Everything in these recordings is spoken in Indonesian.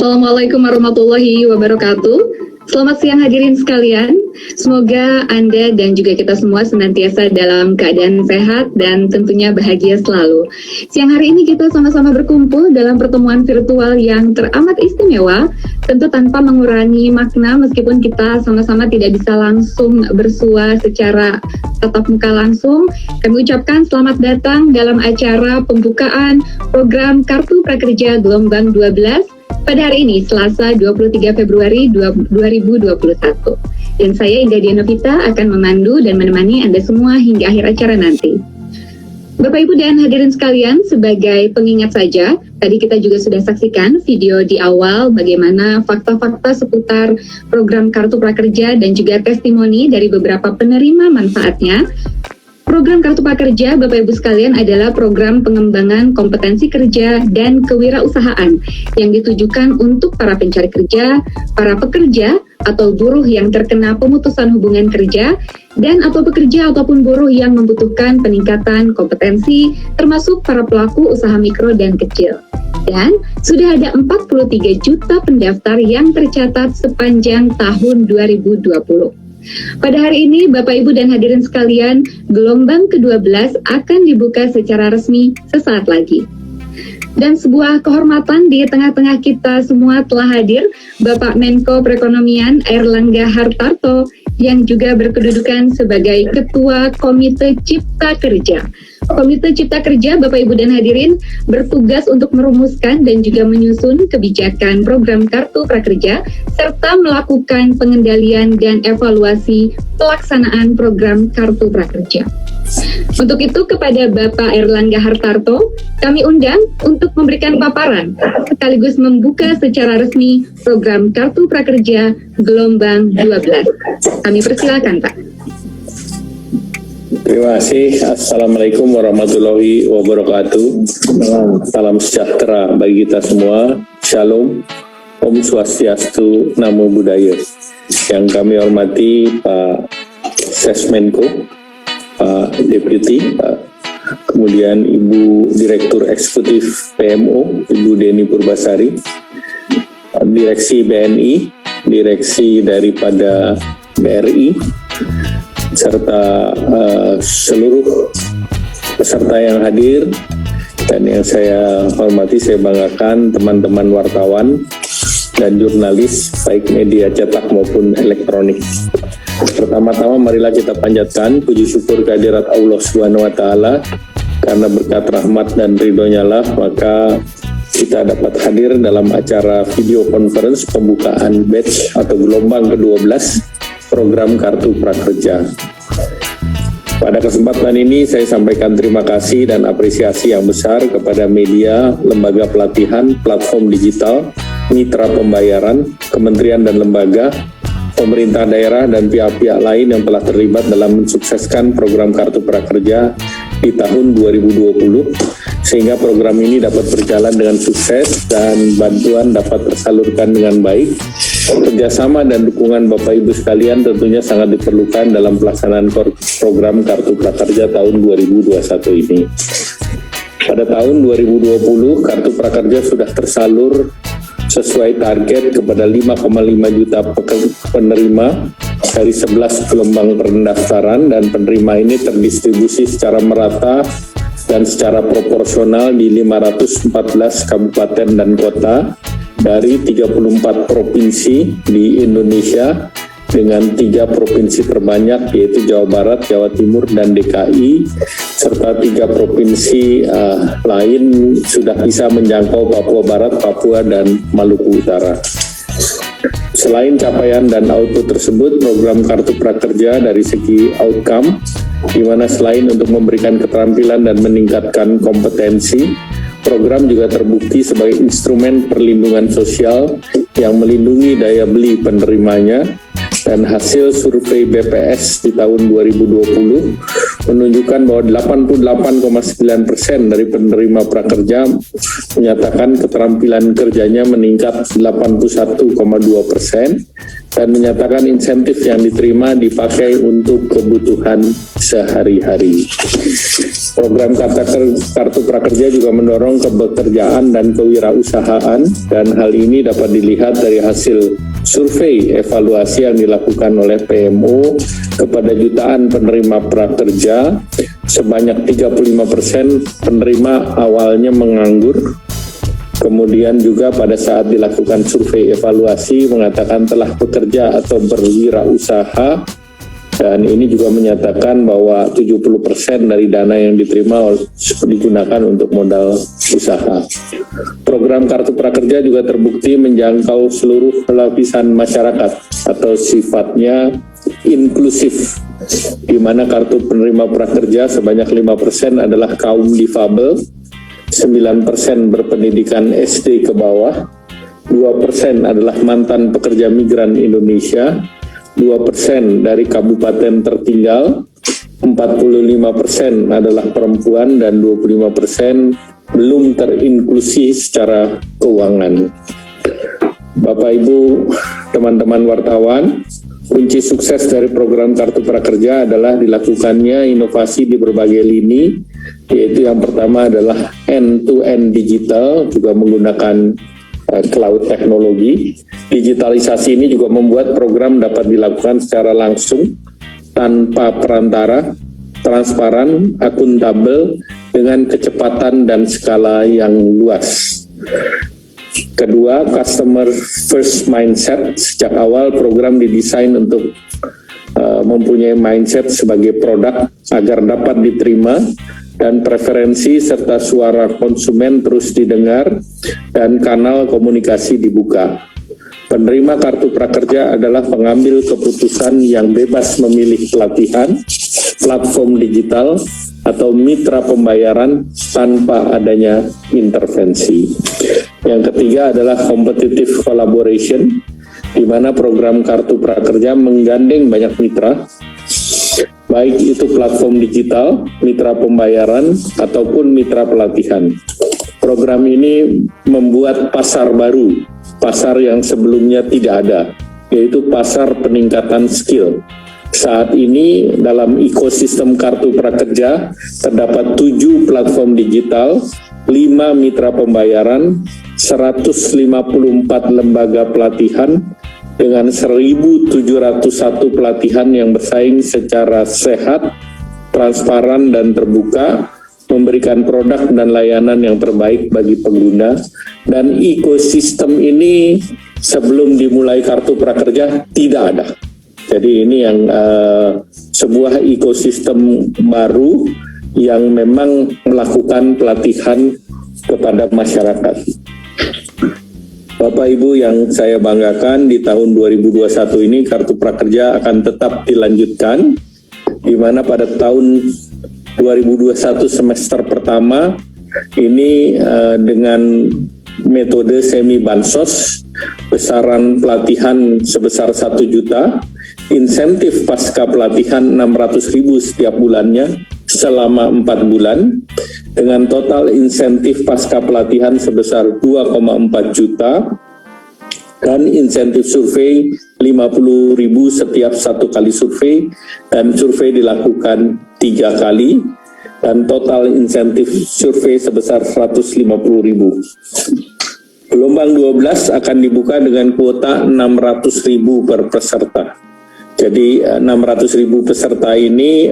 Assalamualaikum warahmatullahi wabarakatuh. Selamat siang hadirin sekalian. Semoga Anda dan juga kita semua senantiasa dalam keadaan sehat dan tentunya bahagia selalu. Siang hari ini kita sama-sama berkumpul dalam pertemuan virtual yang teramat istimewa, tentu tanpa mengurangi makna meskipun kita sama-sama tidak bisa langsung bersua secara tatap muka langsung. Kami ucapkan selamat datang dalam acara pembukaan program Kartu Prakerja Gelombang 12 pada hari ini, Selasa 23 Februari 2021. Dan saya Indah Dianovita akan memandu dan menemani Anda semua hingga akhir acara nanti. Bapak, Ibu, dan hadirin sekalian, sebagai pengingat saja, tadi kita juga sudah saksikan video di awal bagaimana fakta-fakta seputar program Kartu Prakerja dan juga testimoni dari beberapa penerima manfaatnya. Program Kartu Prakerja, Bapak Ibu sekalian, adalah program pengembangan kompetensi kerja dan kewirausahaan yang ditujukan untuk para pencari kerja, para pekerja atau buruh yang terkena pemutusan hubungan kerja, dan atau pekerja ataupun buruh yang membutuhkan peningkatan kompetensi, termasuk para pelaku usaha mikro dan kecil. Dan sudah ada 43 juta pendaftar yang tercatat sepanjang tahun 2020. Pada hari ini, Bapak, Ibu, dan hadirin sekalian, gelombang ke-12 akan dibuka secara resmi sesaat lagi. Dan sebuah kehormatan di tengah-tengah kita semua telah hadir Bapak Menko Perekonomian Airlangga Hartarto yang juga berkedudukan sebagai Ketua Komite Cipta Kerja. Komite Cipta Kerja, Bapak, Ibu, dan hadirin, bertugas untuk merumuskan dan juga menyusun kebijakan program Kartu Prakerja serta melakukan pengendalian dan evaluasi pelaksanaan program Kartu Prakerja. Untuk itu, kepada Bapak Airlangga Hartarto, kami undang untuk memberikan paparan sekaligus membuka secara resmi program Kartu Prakerja Gelombang 12. Kami persilakan, Pak. Terima kasih. Assalamualaikum warahmatullahi wabarakatuh. Salam sejahtera bagi kita semua. Shalom. Om Swastiastu, Namo Buddhaya. Yang kami hormati Pak Sesmenko, Pak Deputi, kemudian Ibu Direktur Eksekutif PMO, Ibu Deni Purbasari, Direksi BNI, Direksi daripada BRI, serta seluruh peserta yang hadir, dan yang saya hormati, saya banggakan teman-teman wartawan dan jurnalis baik media cetak maupun elektronik. Pertama-tama marilah kita panjatkan puji syukur kehadirat Allah Subhanahu wa taala, karena berkat rahmat dan ridhonya lah maka kita dapat hadir dalam acara video conference pembukaan batch atau gelombang ke-12 program Kartu Prakerja. Pada kesempatan ini saya sampaikan terima kasih dan apresiasi yang besar kepada media, lembaga pelatihan, platform digital, mitra pembayaran, kementerian dan lembaga, pemerintah daerah dan pihak-pihak lain yang telah terlibat dalam mensukseskan program Kartu Prakerja di tahun 2020, sehingga program ini dapat berjalan dengan sukses dan bantuan dapat tersalurkan dengan baik. Kerjasama dan dukungan Bapak Ibu sekalian tentunya sangat diperlukan dalam pelaksanaan program Kartu Prakerja tahun 2021 ini. Pada tahun 2020, Kartu Prakerja sudah tersalur sesuai target kepada 5,5 juta penerima dari 11 gelombang pendaftaran, dan penerima ini terdistribusi secara merata dan secara proporsional di 514 kabupaten dan kota dari 34 provinsi di Indonesia, dengan 3 provinsi terbanyak yaitu Jawa Barat, Jawa Timur, dan DKI, serta 3 provinsi lain sudah bisa menjangkau Papua Barat, Papua, dan Maluku Utara. Selain capaian dan output tersebut, program Kartu Prakerja dari segi outcome, di mana selain untuk memberikan keterampilan dan meningkatkan kompetensi, program juga terbukti sebagai instrumen perlindungan sosial yang melindungi daya beli penerimanya. Dan hasil survei BPS di tahun 2020 menunjukkan bahwa 88,9% dari penerima prakerja menyatakan keterampilan kerjanya meningkat 81,2% dan menyatakan insentif yang diterima dipakai untuk kebutuhan sehari-hari. Program Kartu Prakerja juga mendorong kebekerjaan dan kewirausahaan, dan hal ini dapat dilihat dari hasil survei evaluasi yang dilakukan oleh PMO kepada jutaan penerima prakerja. Sebanyak 35% penerima awalnya menganggur. Kemudian juga pada saat dilakukan survei evaluasi mengatakan telah bekerja atau berwirausaha, dan ini juga menyatakan bahwa 70% dari dana yang diterima digunakan untuk modal usaha. Program Kartu Prakerja juga terbukti menjangkau seluruh lapisan masyarakat atau sifatnya inklusif, di mana kartu penerima prakerja sebanyak 5% adalah kaum difabel, 9% berpendidikan SD ke bawah, 2% adalah mantan pekerja migran Indonesia, 2% dari kabupaten tertinggal, 45% adalah perempuan, dan 25% belum terinklusi secara keuangan. Bapak Ibu, teman-teman wartawan, kunci sukses dari program Kartu Prakerja adalah dilakukannya inovasi di berbagai lini, yaitu yang pertama adalah end-to-end digital, juga menggunakan cloud teknologi. Digitalisasi ini juga membuat program dapat dilakukan secara langsung, tanpa perantara, transparan, akuntabel, dengan kecepatan dan skala yang luas. Kedua, customer first mindset. Sejak awal program didesain untuk mempunyai mindset sebagai produk agar dapat diterima, dan preferensi serta suara konsumen terus didengar dan kanal komunikasi dibuka. Penerima Kartu Prakerja adalah pengambil keputusan yang bebas memilih pelatihan, platform digital, atau mitra pembayaran tanpa adanya intervensi. Yang ketiga adalah competitive collaboration, di mana program Kartu Prakerja menggandeng banyak mitra, baik itu platform digital, mitra pembayaran, ataupun mitra pelatihan. Program ini membuat pasar baru, pasar yang sebelumnya tidak ada, yaitu pasar peningkatan skill. Saat ini dalam ekosistem Kartu Prakerja terdapat 7 platform digital, 5 mitra pembayaran, 154 lembaga pelatihan, dengan 1.701 pelatihan yang bersaing secara sehat, transparan, dan terbuka, memberikan produk dan layanan yang terbaik bagi pengguna. Dan ekosistem ini sebelum dimulai Kartu Prakerja tidak ada. Jadi ini yang sebuah ekosistem baru yang memang melakukan pelatihan kepada masyarakat. Bapak Ibu yang saya banggakan, di tahun 2021 ini Kartu Prakerja akan tetap dilanjutkan, di mana pada tahun 2021 semester pertama ini dengan metode semi bansos, besaran pelatihan sebesar 1 juta, insentif pasca pelatihan 600.000 setiap bulannya selama 4 bulan, dengan total insentif pasca pelatihan sebesar 2,4 juta, dan insentif survei 50.000 setiap 1 kali survei, dan survei dilakukan 3 kali, dan total insentif survei sebesar 150.000. Gelombang 12 akan dibuka dengan kuota 600.000 per peserta. Jadi 600.000 peserta ini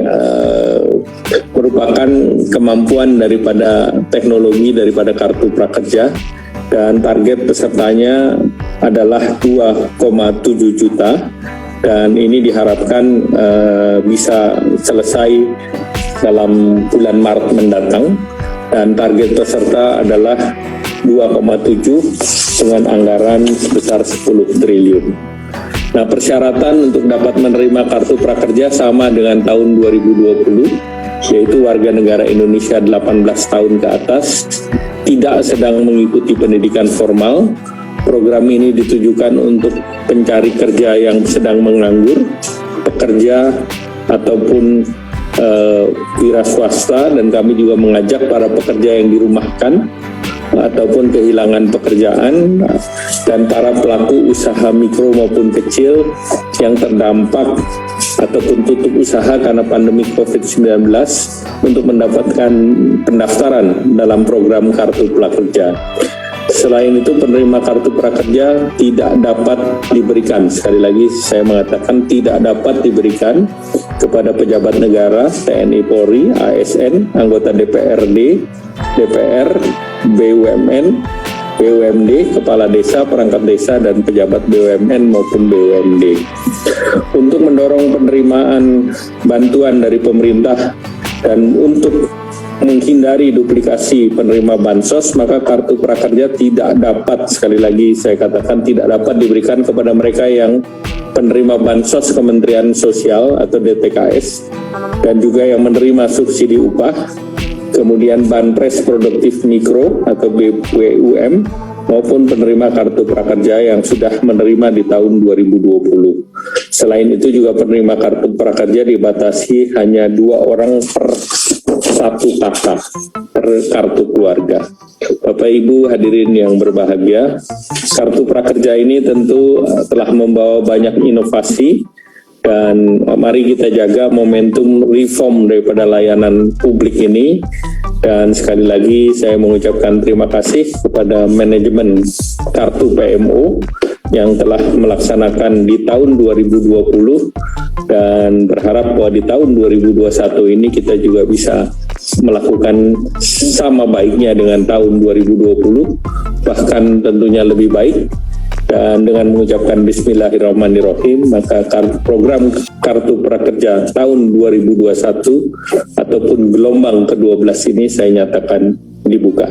merupakan kemampuan daripada teknologi daripada Kartu Prakerja, dan target pesertanya adalah 2,7 juta, dan ini diharapkan bisa selesai dalam bulan Maret mendatang, dan target peserta adalah 2,7 dengan anggaran sebesar 10 triliun. Nah, persyaratan untuk dapat menerima Kartu Prakerja sama dengan tahun 2020, yaitu warga negara Indonesia 18 tahun ke atas, tidak sedang mengikuti pendidikan formal. Program ini ditujukan untuk pencari kerja yang sedang menganggur, pekerja ataupun wira swasta, dan kami juga mengajak para pekerja yang dirumahkan ataupun kehilangan pekerjaan dan para pelaku usaha mikro maupun kecil yang terdampak ataupun tutup usaha karena pandemi COVID-19 untuk mendapatkan pendaftaran dalam program Kartu Prakerja. Selain itu, penerima Kartu Prakerja tidak dapat diberikan, sekali lagi saya mengatakan tidak dapat diberikan kepada pejabat negara, TNI Polri, ASN, anggota DPRD, DPR, BUMN, BUMD, kepala desa, perangkat desa, dan pejabat BUMN maupun BUMD. Untuk mendorong penerimaan bantuan dari pemerintah dan untuk menghindari duplikasi penerima bansos, maka Kartu Prakerja tidak dapat, sekali lagi saya katakan tidak dapat diberikan kepada mereka yang penerima bansos Kementerian Sosial atau DTKS dan juga yang menerima subsidi upah, kemudian Banpres Produktif Mikro atau BWUM, maupun penerima Kartu Prakerja yang sudah menerima di tahun 2020. Selain itu juga penerima Kartu Prakerja dibatasi hanya 2 orang per 1 kakak per kartu keluarga. Bapak Ibu hadirin yang berbahagia, Kartu Prakerja ini tentu telah membawa banyak inovasi, dan mari kita jaga momentum reform daripada layanan publik ini. Dan sekali lagi saya mengucapkan terima kasih kepada manajemen Kartu PMO yang telah melaksanakan di tahun 2020, dan berharap bahwa di tahun 2021 ini kita juga bisa melakukan sama baiknya dengan tahun 2020, bahkan tentunya lebih baik. Dan dengan mengucapkan Bismillahirrahmanirrahim, maka program Kartu Prakerja tahun 2021 ataupun gelombang ke-12 ini saya nyatakan dibuka.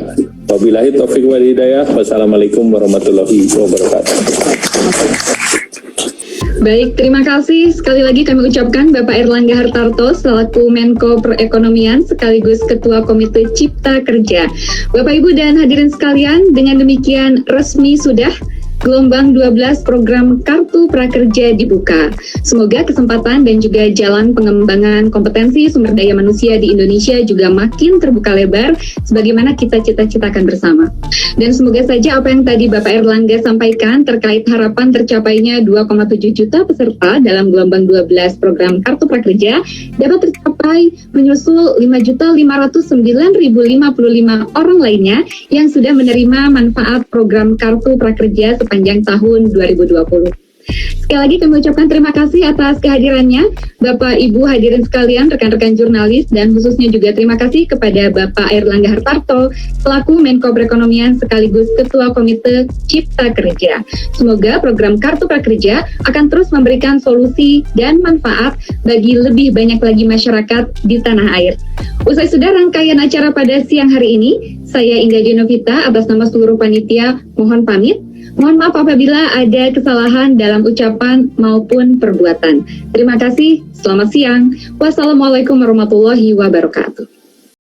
Wabillahi taufiq wal hidayah. Wassalamualaikum warahmatullahi wabarakatuh. Baik, terima kasih. Sekali lagi kami ucapkan Bapak Erlangga Hartarto selaku Menko Perekonomian sekaligus Ketua Komite Cipta Kerja. Bapak Ibu dan hadirin sekalian, dengan demikian resmi sudah gelombang 12 program Kartu Prakerja dibuka. Semoga kesempatan dan juga jalan pengembangan kompetensi sumber daya manusia di Indonesia juga makin terbuka lebar sebagaimana kita cita-citakan bersama. Dan semoga saja apa yang tadi Bapak Erlangga sampaikan terkait harapan tercapainya 2,7 juta peserta dalam gelombang 12 program Kartu Prakerja dapat tercapai menyusul 5.509.055 orang lainnya yang sudah menerima manfaat program Kartu Prakerja sepanjang tahun 2020. Sekali lagi kami ucapkan terima kasih atas kehadirannya Bapak Ibu hadirin sekalian, rekan-rekan jurnalis, dan khususnya juga terima kasih kepada Bapak Erlangga Hartarto selaku Menko Perekonomian sekaligus Ketua Komite Cipta Kerja. Semoga program Kartu Prakerja akan terus memberikan solusi dan manfaat bagi lebih banyak lagi masyarakat di tanah air. Usai sudah rangkaian acara pada siang hari ini, saya Indah Dinovita atas nama seluruh panitia mohon pamit. Mohon maaf apabila ada kesalahan dalam ucapan maupun perbuatan. Terima kasih, selamat siang. Wassalamualaikum warahmatullahi wabarakatuh.